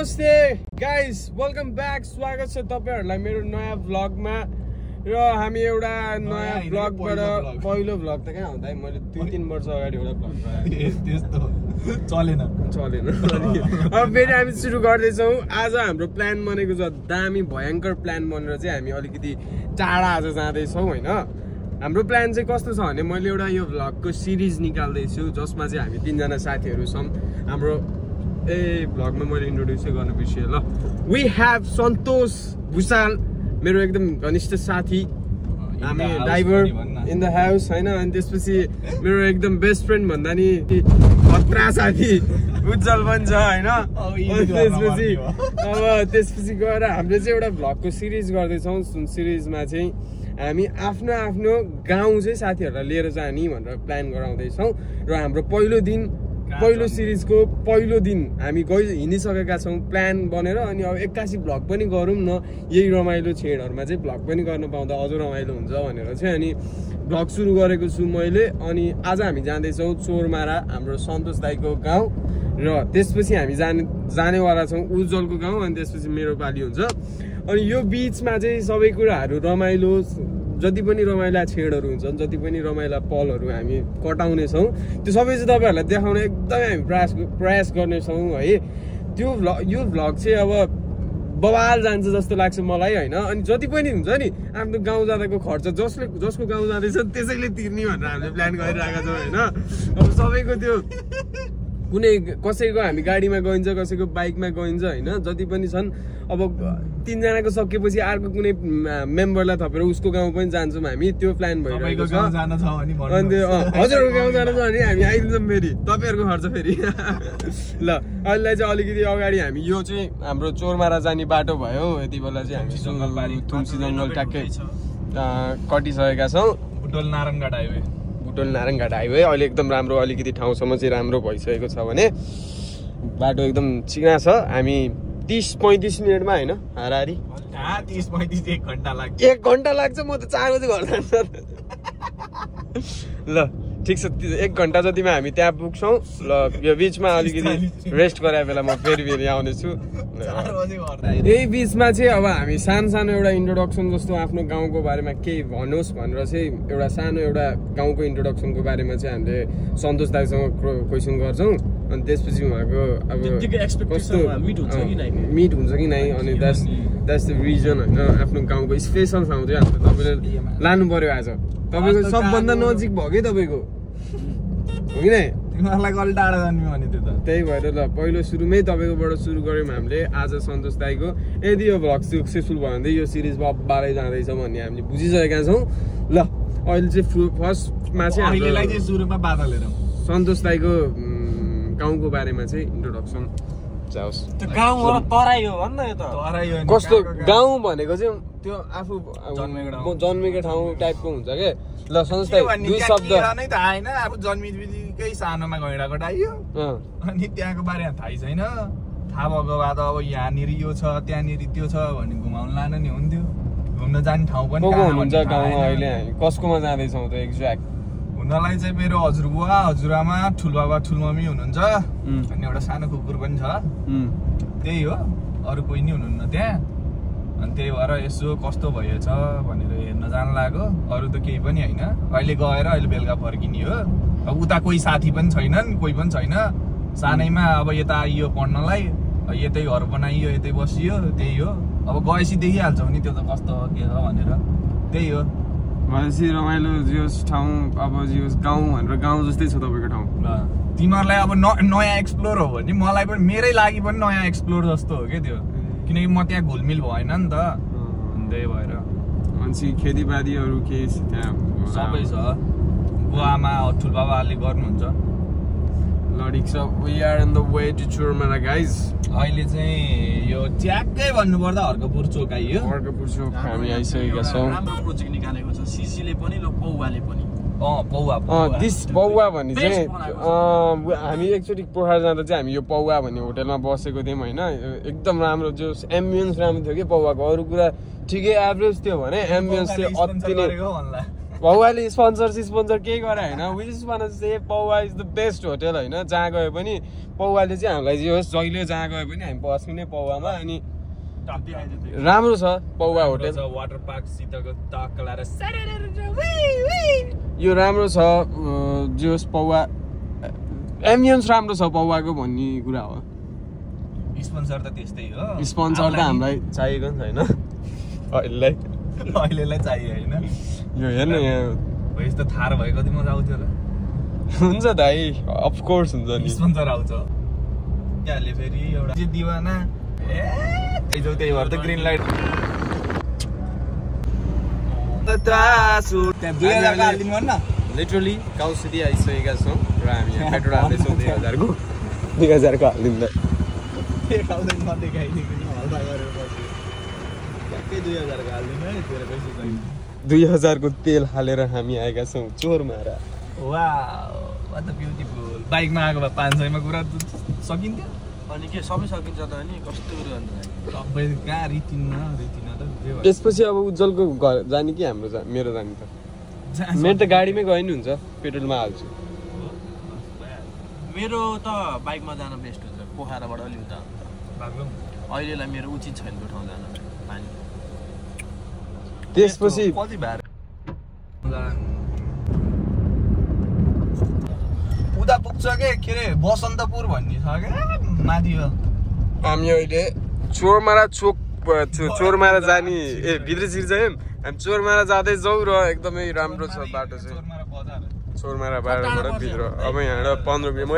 नमस्ते guys, welcome back. स्वागत छ तपाईहरुलाई मेरो नयाँ भ्लगमा। र हामी एउटा नयाँ भ्लगबाट पहिलो भ्लग त कहाँ हुँदा मैले 2-3 वर्ष अगाडि एउटा भ्लग गराए त्यस्तो चलेन अब फेरि हामी सुरु गर्दै छौं। आज हाम्रो प्लान बनेको छ दामी भयंकर प्लान बनेर चाहिँ हामी अलिकति टाढा आज जाँदै छौं हैन। हाम्रो प्लान चाहिँ कस्तो छ भने मैले एउटा यो भ्लगको सिरिज निकाल्दै छु जसमा चाहिँ हामी 3 जना साथीहरु छौं। हाम्रो भ्लगमा मैले इन्ट्रोड्युस गर्न बिर्सिएँ ल। वी हैव सन्तोष भुसाल, मेरो एकदम घनिष्ठ साथी, हामी ड्राइभर इन द हाउस हैन। अनि त्यसपछि मेरो एकदम बेस्ट फ्रेन्ड भन्दा नि खतरा साथी उज्जवल पनि छ हैन। त्यसपछि गएर हामीले चाहिँ एउटा भ्लगको सिरिज गर्दै छौं। सिरिजमा चाहिँ हामी आफ्नो आफ्नो गाउँ चाहिँ साथीहरुलाई लिएर जाने भनेर प्लान गराउँदै छौं। र हाम्रो पहिलो सिरिजको पहिलो दिन हामी हिँडिसकेका छौं प्लान बनेर। अनि अब 81 भ्लग पनि गरौँ न, यही रमाइलो छेडहरुमा चाहिँ भ्लग पनि गर्न पाउँदा अझ रमाइलो हुन्छ भनेर चाहिँ अनि भ्लग सुरु गरेको छु मैले। अनि आज हामी जाँदै छौं चोरमारा, हाम्रो सन्तोष दाइको गाउँ। र त्यसपछि हामी जानेवाला छौं उज्जवलको गाउँ। अनि त्यसपछि मेरो पाली हुन्छ। अनि यो बीचमा चाहिँ सबै कुराहरु रमाइलो, जति पनि रमाइला छेडहरु हुन्छन्, जति पनि रमाइला पलहरु हामी कटाउने छौं, त्यो सबै चाहिँ तपाईहरुलाई देखाउन एकदमै हामी प्रयास गर्ने छौं है। यो भ्लग चाहिँ अब बवाल जान्छ जस्तो लाग्छ मलाई हैन। अनि जति पनि हुन्छ नि आफ्नो गाउँ जाँदाको खर्च जसको गाउँ जाँदैछ त्यसैले तिर्ने भनेर हामीले प्लान गरिरहेका छौं हैन। अब सबैको त्यो कुनै कसैको हामी गाडीमा गइन्छ, कसैको बाइकमा गइन्छ हैन। जति पनि छन् अब 3 जनाको सकेपछि अर्को कुनै मेम्बरलाई थपेर उसको गाउँ पनि जान्छौँ हामी, त्यो प्लान भइरहेको छ। अनि हजुरको गाउँ जानु छ भने हामी आइदिन्छौँ फेरि, तपाईहरुको खर्च फेरि ल। अहिले चाहिँ अलिकति अगाडि हामी यो चाहिँ हाम्रो चोरमारा जाने बाटो भयो। यति बेला चाहिँ हामी तुलसी जंगल ट्याक्कै कटिसकेका छौं। बुटोल नारायणघाट हाइवे अहिले एकदम राम्रो, अलिकति ठाउँसम्म चाहिँ राम्रो भइसकेको छ भने बाटो एकदम चिना छ। हामी 30-35 मिनेटमा हैन हाराहारी 30-35 1 घण्टा लाग्छ। 1 घण्टा लाग्छ, म त 4 बजे घर जान्छु ल। ठीक छ, 1 घण्टा जतिमा हामी त्यहाँ पुग्छौं ल। यो बीचमा अलिकति रेस्ट गरे बेला म फेरि आउने छु। यही बीचमा चाहिँ अब हामी सानो एउटा इन्ट्रोडक्सन जस्तो आफ्नो गाउँको बारेमा केही भन्नुहोस् भनेर चाहिँ एउटा गाउँको इन्ट्रोडक्सनको बारेमा चाहिँ हामीले सन्तोष दाइसँग क्वेसन गर्छौं। अनि त्यसपछि उहाँको अब कस्तो मिट हुन्छ कि नै, अनि द्याट्स द रिजन हैन। आफ्नो गाउँको स्पेशल ठाउँ चाहिँ हामीले तपाईले लानु पर्यो। आज तपाईको सबभन्दा नजिक भयो के तपाईको, हो कि नै? तिमीहरुलाई अलि टाढा जान्नु भने त्यो त त्यही भएर ल पहिलो सुरुमै तपाईकोबाट सुरु गर्यौं हामीले आज सन्तोष दाइको। यदि यो भ्लग सक्सेसफुल भयो भने यो सिरिज बब्बारै जाँदैछ भन्ने हामीले बुझिसकेका छौं ल। अहिले चाहिँ फर्स्टमा चाहिँ हामीलाई चाहिँ सुरुमा बाधा लिएर सन्तोष दाइको गाउँको बारेमा चाहिँ इन्ट्रोडक्सन जाओस्। त्यो गाउँ हो तराई हो भन्न, यो त तराई हो। कस्तो गाउँ भनेको चाहिँ त्यो आफू जन्मेको ठाउँ टाइपको हुन्छ के ल। सन्तोष दाइ दुई शब्द नै त हैन, आफू जन्मिदिकै सानोमा गैँडा कटाइयो अनि त्यहाँको बारेमा थाहै छैन। थाहा भएको भए त अब यहाँनिर यो छ त्यहाँनिर त्यो छ भन्ने घुमाउन लानु नि हुन्थ्यो। घुम्न जाने ठाउँ पनि हुन्छ गाउँमा। अहिले हामी कसकोमा जाँदैछौँ त एक्ज्याक्ट हुनलाई चाहिँ मेरो हजुरबुवा, हजुरआमा, ठुलबाबा, ठुलमम्मी हुनुहुन्छ। अनि एउटा सानो कुकुर पनि छ, त्यही हो, अरू कोही नि हुनुहुन्न त्यहाँ। अनि त्यही भएर यसो कस्तो भएछ भनेर हेर्न जान लाग्यो, अरू त केही पनि हैन। अहिले गएर अहिले बेलुका फर्किने हो। अब उता कोही साथी पनि छैनन्, कोही पनि छैन। सानैमा अब यता आइयो पढ्नलाई, यतै घर बनाइयो, यतै बसियो, त्यही हो। अब गएपछि देखिहाल्छौ नि त्यो त कस्तो के छ भनेर, त्यही हो। भनेपछि रमाइलो जियोस् ठाउँ, अब जियोस् गाउँ भनेर गाउँ जस्तै छ तपाईँको ठाउँ। तिमीहरूलाई अब नयाँ एक्सप्लोर हो भने मलाई पनि, मेरै लागि पनि नयाँ एक्सप्लोर जस्तो हो क्या त्यो, किनकि म त्यहाँ घुलमिल भएन नि त। त्यही भएर मान्छे खेतीपातीहरू के त्यहाँ सबै छ। बुवामा ठुलबाबाले गर्नुहुन्छ। लडिक छ। We are in the way to Chormara guys. अहिले चाहिँ यो ट्याक्कै भन्नुपर्दा हर्कपुर चोक आइयो। हर्कपुर चोक हामी आइसकेका छौँ। राम्रो प्रोजेक्ट निकालेको छ सीसीले पनि र पौवाले पनि। पौवा भन्ने चाहिँ हामी एकचोटि पोखरा जाँदा चाहिँ हामी यो पौवा भन्ने होटलमा बसेको थियौँ होइन। एकदम राम्रो, जो एम्बियन्स राम्रो थियो कि पौवाको। अरू कुरा ठिकै एभरेज थियो भने एम्बियन्स चाहिँ अति नै पौवाले स्पोन्सर केही गरे होइन विच वान से पौवा इज द बेस्ट होटल होइन जहाँ गए पनि पौवाले चाहिँ हामीलाई जे होस् जहिले जहाँ गए पनि हामी बस्ने पौवामा अनि राम्रो छ पौवा होटल वाटर पार्क सितको तकलाएर यो राम्रो छ जे होस् पौवा एम्बियन्स राम्रो छ पौवाको भन्ने कुरा हो स्पोन्सर त त्यस्तै हो स्पोन्सर त हामीलाई चाहिएको नि छैन अहिलेलाई चाहियो होइन यो हेर्नु यहाँ यस्तो थाहा भएको कति मजा आउँथ्यो होला हुन्छ दाइ अफकोर्स हुन्छ नि स्पोन्सर आउँछ त्यहाँले फेरि एउटा दिवाना त्यही भएर त ग्रिन लाइट लिटरली गाउँसिटी आइसकेका छौँ र हामी यहाँ पेट्रोल हाल्दैछौँ 2000को हालिदिँदा 2000को तेल हालेर हामी आएका छौँ चोरमारा बाइकमा आएको भए 500 मा कुरा सकिन्थ्यो अनि के सबै सकिन्छ त अनि कस्तो कुरो गर्नु सबै कहाँ रितिन त त्यसपछि अब उज्जवलको घर जाने कि हाम्रो मेरो जाने त मेरो त गाडीमै गए नि हुन्छ पेट्रोलमा हाल्छु मेरो त बाइकमा जान बेस्ट हुन्छ पोखराबाट अलि उता अहिलेलाई मेरो उचित छैन त्यो ठाउँ जान पानी त्यसपछि कति भाडा उता पुग्छ के अरे बसन्तपुर भन्ने छ क्या माथि हो हामी अहिले चोरमारा जाने भित्र छिर्छौँ हामी चोरमारा जाँदै जाउँ र एकदमै राम्रो छ बाटो चाहिँ चोरमारा बाटोबाट भित्र अब यहाँबाट 15 मिनट म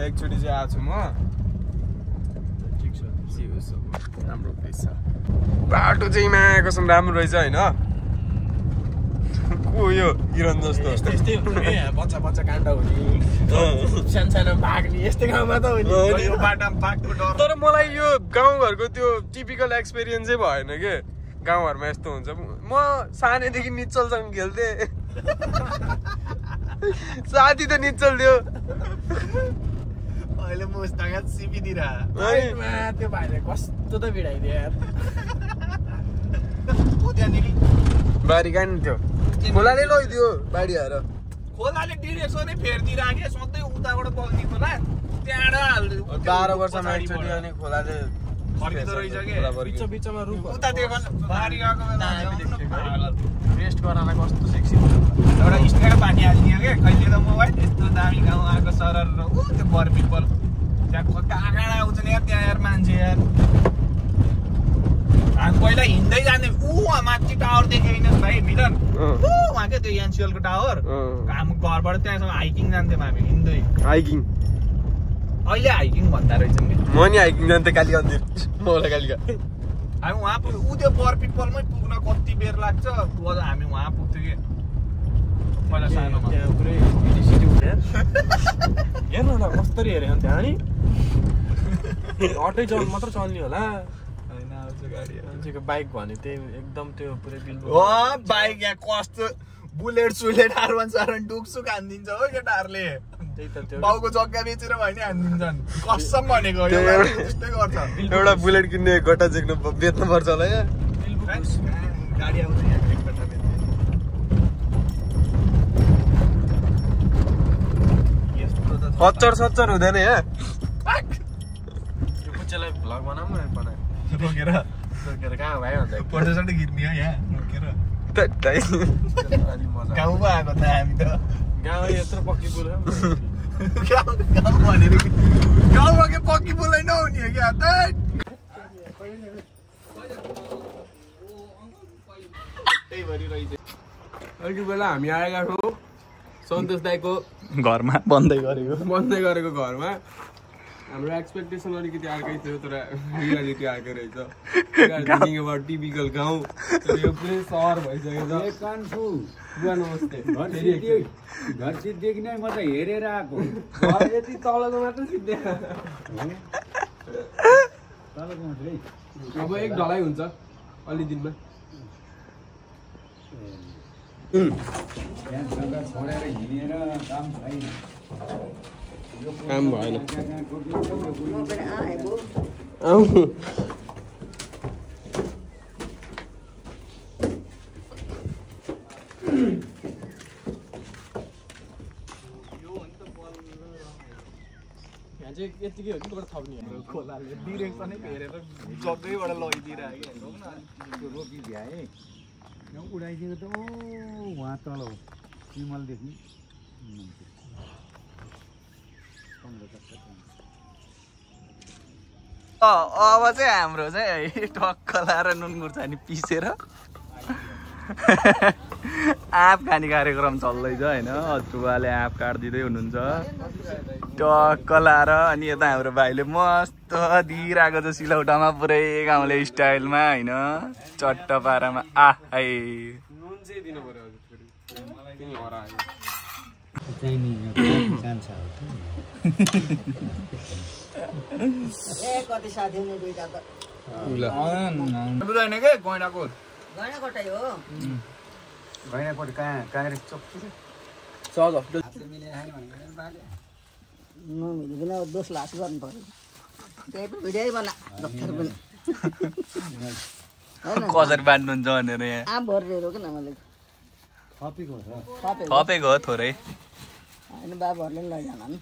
एकचोटि चाहिँ आएको छु म राम्रो रहेछ बाटो चाहिँ माया कसम राम्रो रहेछ होइन को यो किरण जस्तो बच्चा काण्ड हुने सानो भाग्ने यस्तै गाउँमा त तर मलाई यो गाउँघरको त्यो टिपिकल एक्सपिरियन्सै भएन के गाउँघरमा यस्तो हुन्छ म सानैदेखि निश्चलसँग खेल्थेँ साथी त निश्चल थियो अहिले मुस्ताङ सिपिदिएर त्यो भाइले कस्तो त भिडाइदियो बारी कहाँ नि थियो खोलाले लैदियो बारी आएर खोलाले डिरेक्सनै फेरिदिराख्यो सधैँ उताबाट बग्ने खोला त्यहाँबाट हाल्दै 12 वर्षमा एकचोटि अनि खोलाले फर्किँदो रहेछ के बिचमा रुख उता देखन बारी गएको बेला रेस्ट गरालाई कस्तो सेक्सी एउटा स्ट्यान्ड पानी हालिदियो के कहिले त मोबाइल यस्तो दामी गाउँ आएको सरर र त्यो बर पिपल त्यहाँ कहाँ आउँछ नि यार त्यहाँ यार मान्छे यार हामी पहिला हिँड्दै जाने माथि टावर देखेन भाइ मिलन उहाँ क्या त्यो एनसिएलको टावर हाम्रो घरबाट त्यहाँसम्म हाइकिङ जान्थ्यौँ हामी हिँड्दै हाइकिङ अहिले हाइकिङ भन्दा रहेछौँ कि म नि हाइकिङ जान्थेँ कालिका मलाई कालिका हामी उहाँ पुग्यो त्यो बर पिपलमै पुग्न कति बेर लाग्छ हामी उहाँ पुग्थ्यो कि पहिला सानोमा हेर्नु न कस्तरी हेऱ्यो त्यहाँ नि अटै चल्नु मात्र चल्ने होला मान्छेको बाइक भने त्यही एकदम त्यो पुरै बिल बाइक यहाँ कस्तो बुलेट सुलेट R1 डुकसुक हानिदिन्छ हो केटाहरूले बाउको जग्गा बेचेर भयो नि हानिदिन्छन् कसम भनेको त्यस्तै गर्छ एउटा बुलेट किन्ने गट्टा झेक्नु बेच्नु पर्छ होला यहाँ गाडी आउँछ यहाँ एकपल्ट खच्चर सच्चर हुँदैन यहाँ यो कुच्चालाई भ्लग बनाऊँ न बनाए रोकेर कहाँ भयो भन्दा फोटोसोटो खिच्ने हो यहाँ रोकेर अलि मजा गाउँमा आएको त हामी त गाउँ यत्रो पक्की पुल गाउँ भनेर गाउँमा के पक्की पुलै नहुने हो क्या अघि बेला हामी आएका छौँ सन्तोष दाईको घरमा बन्दै गरेको घरमा हाम्रो एक्सपेक्टेसन अलिकति अर्कै थियो तर रियालिटी अर्कै रहेछ टिपिकल गाउँ यो पुरै सहर भइसकेको छ बुवा नमस्ते घर सिद्धिएको नै म त हेरेर आएको यति तलको मात्र सिद्धे अब एक ढलाइ हुन्छ अलि दिनमा छोडेर हिँडेर काम छैन काम भएन चाहिँ यतिकै हो कि तपाईँ थप्ने खोलाले डिरेक्सनै फेरेर जग्गैबाट लगिदिइरहेको त्यो रोपी भ्याए उडाइदिएको त उहाँ तल हो विमलदेखि अब चाहिँ हाम्रो चाहिँ है टक्क लाएर नुन खुर्सानी पिसेर आँप खाने कार्यक्रम चल्दैछ होइन हजुरबाले आँप काटिदिँदै हुनुहुन्छ टक्क लाएर अनि यता हाम्रो भाइले मस्त दिइरहेको छ सिलौटामा पुरै गाउँले स्टाइलमा होइन चट्ट पारामा आहै नुन चाहिँ दिनु पर्यो हजुर फेरि हरायो कति साथी हुने दुईटा त बुझाएन के गैँडाको गैँडाकोटै हो गैँडाकोट कहाँ नमिलिकन दोष लास गर्नु पर्यो त्यही पनि भिडियो बना डक्टर पनि कसरी बाँड्नुहुन्छ भनेर यहाँ आम भरिदिएर कि न मैले थपेको हो थोरै होइन बाबुहरूले पनि लैजान नि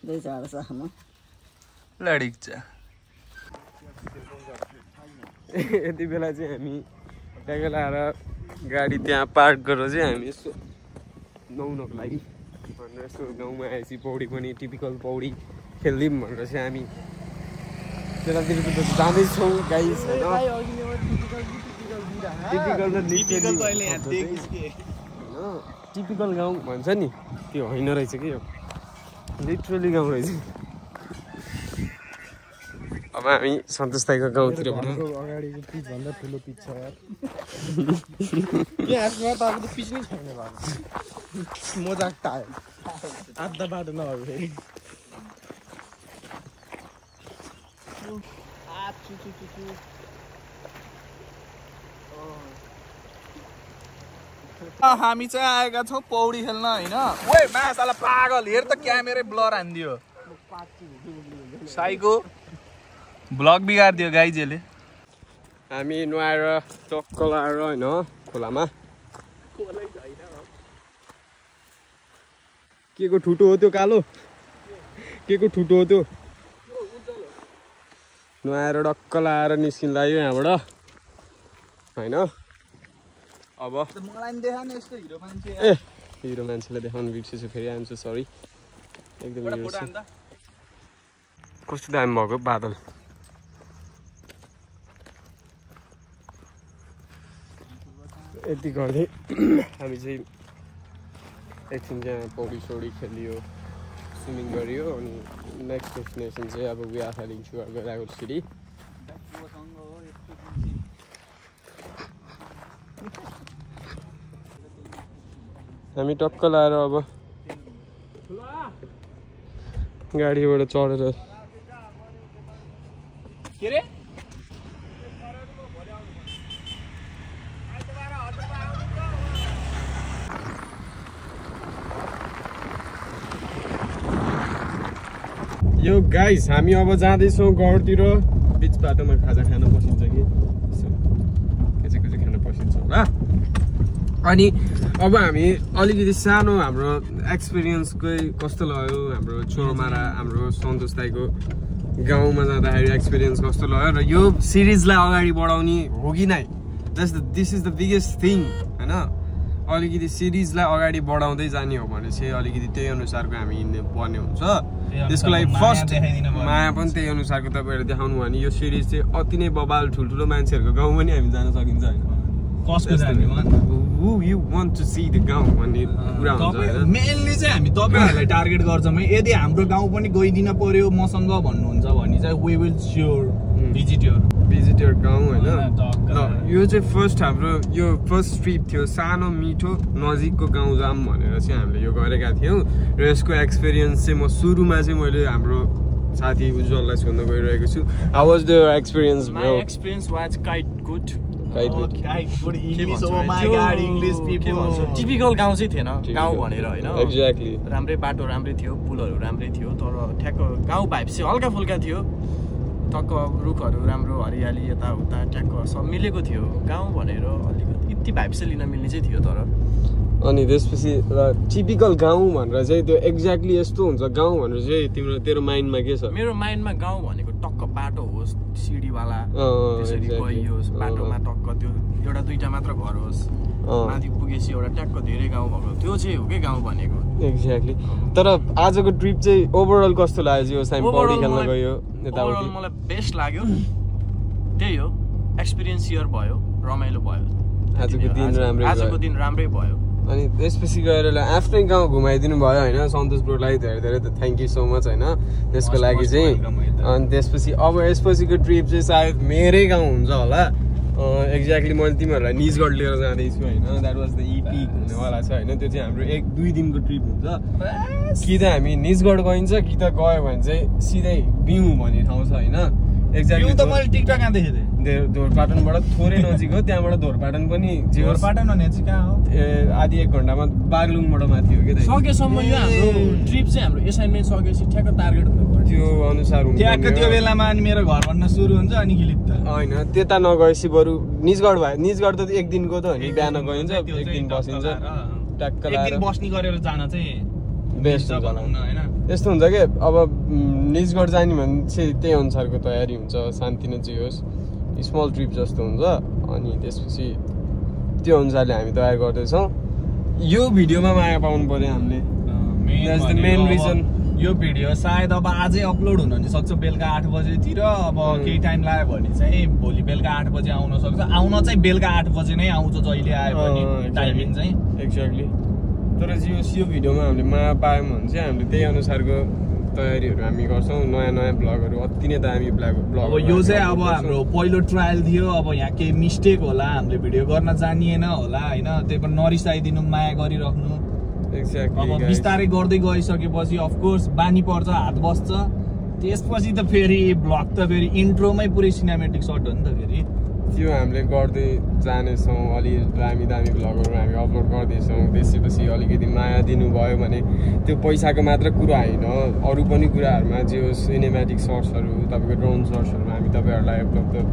दुई चार सानो लडिक छ यति बेला चाहिँ हामी त्यहाँ लाएर गाडी त्यहाँ पार्क गरेर चाहिँ हामी यसो नुहाउनको लागि भनेर यसो गाउँमा आएपछि पौडी पनि टिपिकल पौडी खेलिदिउँ भनेर चाहिँ हामी त्यतातिर त जाँदैछौँ गाइस होइन टिपिकल गाउँ भन्छ नि त्यो होइन रहेछ कि यो लिटरली गाउँ रहेछ अब हामी सन्तोष दाइको गाउँतिरबाट अगाडिको पिचभन्दा ठुलो पिच छ यसमा त अब त पिच नै छैन मजाक टायो आधा बाटो नभए फेरि हामी चाहिँ आएका छौँ पौडी खेल्न होइन ओए मासाला पागल हेर त क्यामेरै ब्लर हानिदियो साईको ब्लग बिगारिदियो गाइजले हामी नुहाएर टक्क लाएर होइन खोलामा के को ठुटो हो त्यो कालो के को ठुटो हो त्यो नुहाएर डक्क लाएर निस्किँदा यो यहाँबाट होइन अब ए हिरो मान्छेलाई देखाउनु बिर्सेछु फेरि आइन्छु सरी एकदम कस्तो दामी भएको बादल यति गर्दै हामी चाहिँ एकछिन चाहिँ पौडी सौडी खेलियो स्विमिङ गरियो अनि नेक्स्ट डेस्टिनेसन चाहिँ अब we are heading to our rival city हामी टक्क लाएर अब गाडीबाट चढेर के रे यो गाइस हामी अब जाँदैछौँ घरतिर बिच बाटोमा खाजा खान पसिन्छ कि के चाहिँ खान पसिन्छ होला अनि अब हामी अलिकति सानो हाम्रो एक्सपिरियन्सकै कस्तो लाग्यो हाम्रो चोरमारा हाम्रो सन्तोष दाइको गाउँमा जाँदाखेरि एक्सपिरियन्स कस्तो लाग्यो र यो सिरिजलाई अगाडि बढाउने हो कि नै this is the biggest thing होइन अलिकति सिरिजलाई अगाडि बढाउँदै जाने हो भने चाहिँ अलिकति त्यही अनुसारको हामी हिँड्नु पर्ने हुन्छ त्यसको लागि फर्स्ट माया पनि त्यही अनुसारको तपाईँहरू देखाउनु भयो भने यो सिरिज चाहिँ अति नै बबाल ठुल्ठुलो मान्छेहरूको गाउँ पनि हामी जान सकिन्छ होइन मेनली चाहिँ हामी तपाईँहरूलाई टार्गेट गर्छौँ है यदि हाम्रो गाउँ पनि गइदिन पर्यो मसँग भन्नुहुन्छ भने चाहिँ we will sure visit your गाउँ होइन यो चाहिँ फर्स्ट हाम्रो यो फर्स्ट ट्रिप थियो सानो मिठो नजिकको गाउँ जाम भनेर चाहिँ हामीले यो गरेका थियौँ र यसको एक्सपिरियन्स चाहिँ म सुरुमा चाहिँ मैले हाम्रो साथी उज्जवललाई सोध्न गइरहेको छु how was the experience bro experience was quite good typical गाउँ चाहिँ थिएन गाउँ भनेर होइन एक्ज्याक्टली राम्रै बाटो राम्रै थियो पुलहरू राम्रै थियो तर ठ्याक्क गाउँ भाइब चाहिँ हल्का फुल्का थियो टक्क रुखहरू राम्रो हरियाली यताउता ट्याक्क सब मिलेको थियो गाउँ भनेर अलिकति यति भाइब चाहिँ लिन मिल्ने चाहिँ थियो तर अनि त्यसपछि टिपिकल गाउँ भनेर चाहिँ त्यो एक्ज्याक्टली यस्तो हुन्छ गाउँ भनेर चाहिँ तेरो माइन्डमा के छ? मेरो माइन्डमा गाउँ भनेको टक्क बाटो होस्, सिडीवाला त्यसरी गइयोस्, बाटोमा टक्क त्यो एउटा दुईटा मात्र घर होस्, माथि पुगेपछि एउटा ट्याक्क धेरै गाउँ भएको त्यो चाहिँ हो कि गाउँ भनेको। एक्ज्याक्टली। तर आजको ट्रिप चाहिँ ओभरअल कस्तो लाग्यो? साइम पौडी खेल्न गयो यताउति, मलाई बेस्ट लाग्यो। त्यही हो, एक्सपिरियन्स सेयर भयो, रमाइलो भयो। आजको दिन राम्रै भयो। अनि त्यसपछि गएर आफ्नै गाउँ घुमाइदिनु भयो होइन सन्तोष ब्रोलाई, धेरै धेरै थ्याङ्क यू सो मच होइन त्यसको लागि चाहिँ। अनि त्यसपछि अब यसपछिको ट्रिप चाहिँ सायद मेरै गाउँ हुन्छ होला। एक्ज्याक्टली मैले तिमीहरूलाई निजगढ लिएर जाँदैछु होइन। द्याट वाज द इपी हुनेवाला छ होइन। त्यो चाहिँ हाम्रो 1-2 दिनको ट्रिप हुन्छ। कि त हामी निजगढ गइन्छ कि त गयो भने चाहिँ सिधै बिउ भन्ने ठाउँ छ होइन। एक्ज्याक्टली त मैले टिकटक यहाँ देखेँ धोरपाटनबाट थोरै नजिक हो। त्यहाँबाट धोरपाटन पनि धोरपाटन भने चाहिँ कहाँ हो? आधी 1 घन्टामा बागलुङबाट माथि हो कि त। सकेसम्म यो हाम्रो ट्रिप चाहिँ हाम्रो एसाइनमेन्ट सकेपछि ठ्याक्क टार्गेट हुनुपर्छ त्यो अनुसार हुन्छ। ट्याक्क त्यो बेलामा अनि मेरो घर भन्न सुरु हुन्छ अनि खिलित होइन त्यता नगएपछि बरु निजगढ भयो। निजगढ त 1 दिनको त हो नि, बिहान गइन्छ 1 दिन बसिन्छ ट्याक्क लाएर बस्नी गरेर जान चाहिँ बेस्ट हुन्छ होइन। यस्तो हुन्छ कि अब निजगढ जाने भने चाहिँ त्यही अनुसारको तयारी हुन्छ, शान्ति नै चाहिँ होस्, स्मल ट्रिप जस्तो हुन्छ। अनि त्यसपछि त्यो अनुसारले हामी तयार गर्दैछौँ। यो भिडियोमा माया पाउनु पर्यो हामीले, मेन रिजन। यो भिडियो सायद अब आजै अपलोड हुन नि सक्छ बेलुका 8 बजेतिर। अब केही टाइम लाग्यो भने चाहिँ भोलि बेलुका 8 बजे आउन सक्छ। आउन चाहिँ बेलुका 8 बजे नै आउँछ जहिले आयो भने टाइमिङ चाहिँ। एक्ज्याक्टली। तर यो भिडियोमा हामीले माया पायौँ भने चाहिँ हामीले त्यही अनुसारको तयारीहरू हामी गर्छौँ। नयाँ ब्लगहरू अति नै दामी ब्लग। अब यो चाहिँ अब हाम्रो पहिलो ट्रायल थियो। अब यहाँ केही मिस्टेक होला, हामीले भिडियो गर्न जानिएन होला होइन। त्यही पनि नरिसाइदिनु, माया गरिराख्नु। एक्ज्याक्टली। अब बिस्तारै गर्दै गइसकेपछि अफकोर्स बानी पर्छ, हात बस्छ। त्यसपछि त फेरि ब्लग त फेरि इन्ट्रोमै पुरै सिनेमेटिक सर्ट हो नि त फेरि। त्यो हामीले गर्दै जानेछौँ। अलि दामी ब्लगहरू हामी अपलोड गर्दैछौँ। त्यसपछि अलिकति माया दिनुभयो भने त्यो पैसाको मात्र कुरा होइन, अरू पनि कुराहरूमा जे होस् सिनेमेटिक सर्ट्सहरू, तपाईँको ड्रोन सर्ट्सहरू हामी तपाईँहरूलाई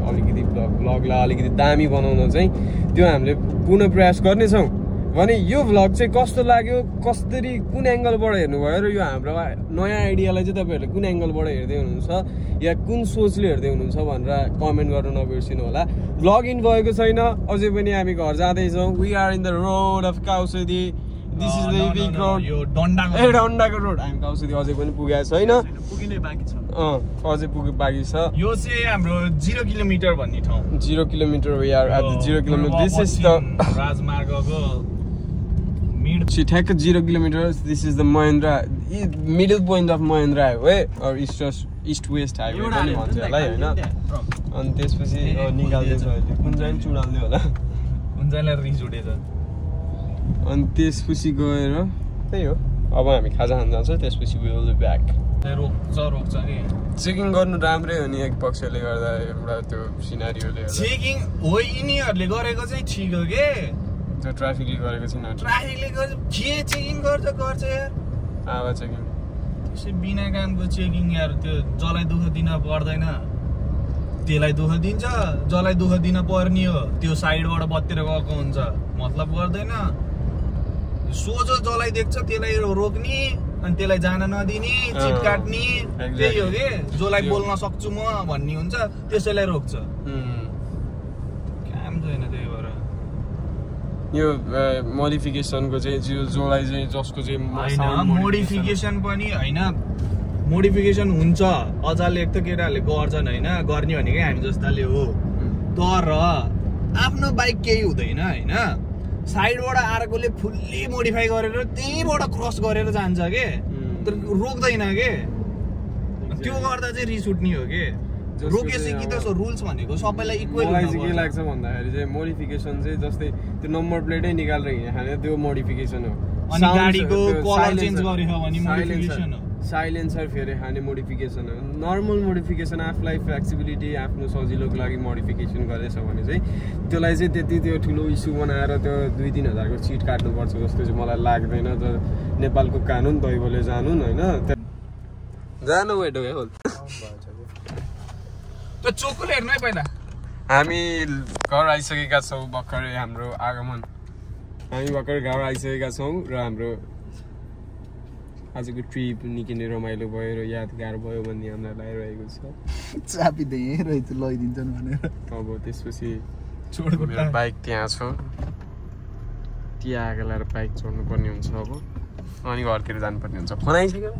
अलिकति ब्लगलाई अलिकति दामी बनाउन चाहिँ त्यो हामीले पुनः प्रयास गर्नेछौँ। भने यो भ्लग चाहिँ कस्तो लाग्यो, कसरी कुन एङ्गलबाट हेर्नुभयो र यो हाम्रो नयाँ आइडियालाई चाहिँ तपाईँहरूले कुन एङ्गलबाट हेर्दै हुनुहुन्छ या कुन सोचले हेर्दै हुनुहुन्छ भनेर कमेन्ट गर्न नबिर्सिनु होला। भ्लग इन भएको छैन, अझै पनि हामी घर जाँदैछौँ। We are in the road of Kausadi. This is the big road, डन्डाको रोड। हामी काउसदी अझै पनि पुगेको छैन, पुगिनै बाँकी छ। अझै बाँकी छ। यो चाहिँ हाम्रो 0 किलोमिटर भन्ने ठाउँ। 0 kilometre we are at the 0 kilometre. This is the राजमार्गको ठ्याक्क 0 kilometre. This is the Mahendra middle point of Mahendra highway or east west highway पनि भन्छ यसलाई होइन। अनि त्यसपछि निकाल्दैछ अहिले, कुन चाहिँ चुडाल्दै होला, कुन चाहिँलाई रिस उठेछ। अनि त्यसपछि गएर त्यही हो, अब हामी खाजा खान जान्छौँ। त्यसपछि वी विल बी ब्याक। रोक्छ नि चेकिङ गर्नु राम्रै हो नि, एक पक्षले गर्दा एउटा त्यो सिनारीले चेकिङ हो। यिनीहरूले गरेको चाहिँ ठिक हो के, त्यो ट्राफिकले गरेको छैन। ट्राफिकले के चेकिङ गर्छ यार, आवा चेकिङ त्यसै बिना कामको चेकिङ यार। त्यो जसलाई दुःख दिन पर्दैन त्यसलाई दुःख दिन्छ, जसलाई दुःख दिन पर्ने हो त्यो साइडबाट बत्तिर गएको हुन्छ, मतलब गर्दैन। सोझो जसलाई देख्छ त्यसलाई रोक्ने अनि त्यसलाई जान नदिने, चिट काट्ने, त्यही हो के। जसलाई बोल्न सक्छु म भन्ने हुन्छ त्यसैलाई रोक्छ। काम छैन त्यही भएर यो मोडिफिकेसनको चाहिँ जसलाई चाहिँ जसको चाहिँ मोडिफिकेसन पनि होइन, मोडिफिकेसन हुन्छ। अझले एक त केटाहरूले गर्छन् होइन, गर्ने भनेकै हामी जस्ताले हो। तर आफ्नो बाइक केही हुँदैन होइन, साइडबाट अर्कोले फुल्ली मोडिफाई गरेर त्यहीबाट क्रस गरेर जान्छ के, तर रोक्दैन के। त्यो गर्दा चाहिँ रिस उठ्ने हो के। रोकेपछि कि त रुल्स भनेको सबैलाई इक्वल। मलाई चाहिँ के लाग्छ भन्दाखेरि चाहिँ मोडिफिकेसन चाहिँ जस्तै त्यो नम्बर प्लेटै निकालेर हिँड्ने त्यो मोडिफिकेसन हो। अनि गाडीको कलर चेन्ज गरेको भने मोडिफिकेसन हो। साइलेन्सर फेरि खाने मोडिफिकेसन हो। नर्मल मोडिफिकेसन आफूलाई फ्लेक्सिबिलिटी आफ्नो सजिलोको लागि मोडिफिकेसन गरेछ भने चाहिँ त्यसलाई चाहिँ त्यति त्यो ठुलो इस्यु बनाएर त्यो 2-3 हजारको चिट काट्नुपर्छ जस्तो चाहिँ मलाई लाग्दैन। त नेपालको कानुन दैवले जानुन् होइन, जानु वेट हो। त चोकोले हेर्नु है पहिला। हामी घर आइसकेका छौँ, भर्खरै हाम्रो आगमन हामी भर्खर घर आइसकेका छौँ र हाम्रो आजको ट्रिप निकै नै रमाइलो भयो र यादगार भयो भन्ने हामीलाई लागिरहेको छ। चाबी त यहीँ रहेछ लैदिन्छन् भनेर। अब त्यसपछि मेरो बाइक त्यहाँ छ, त्यहाँ आगो लगाएर बाइक चढ्नु पर्ने हुन्छ अब, अनि घरतिर जानुपर्ने हुन्छ। फोन आइसक्यो।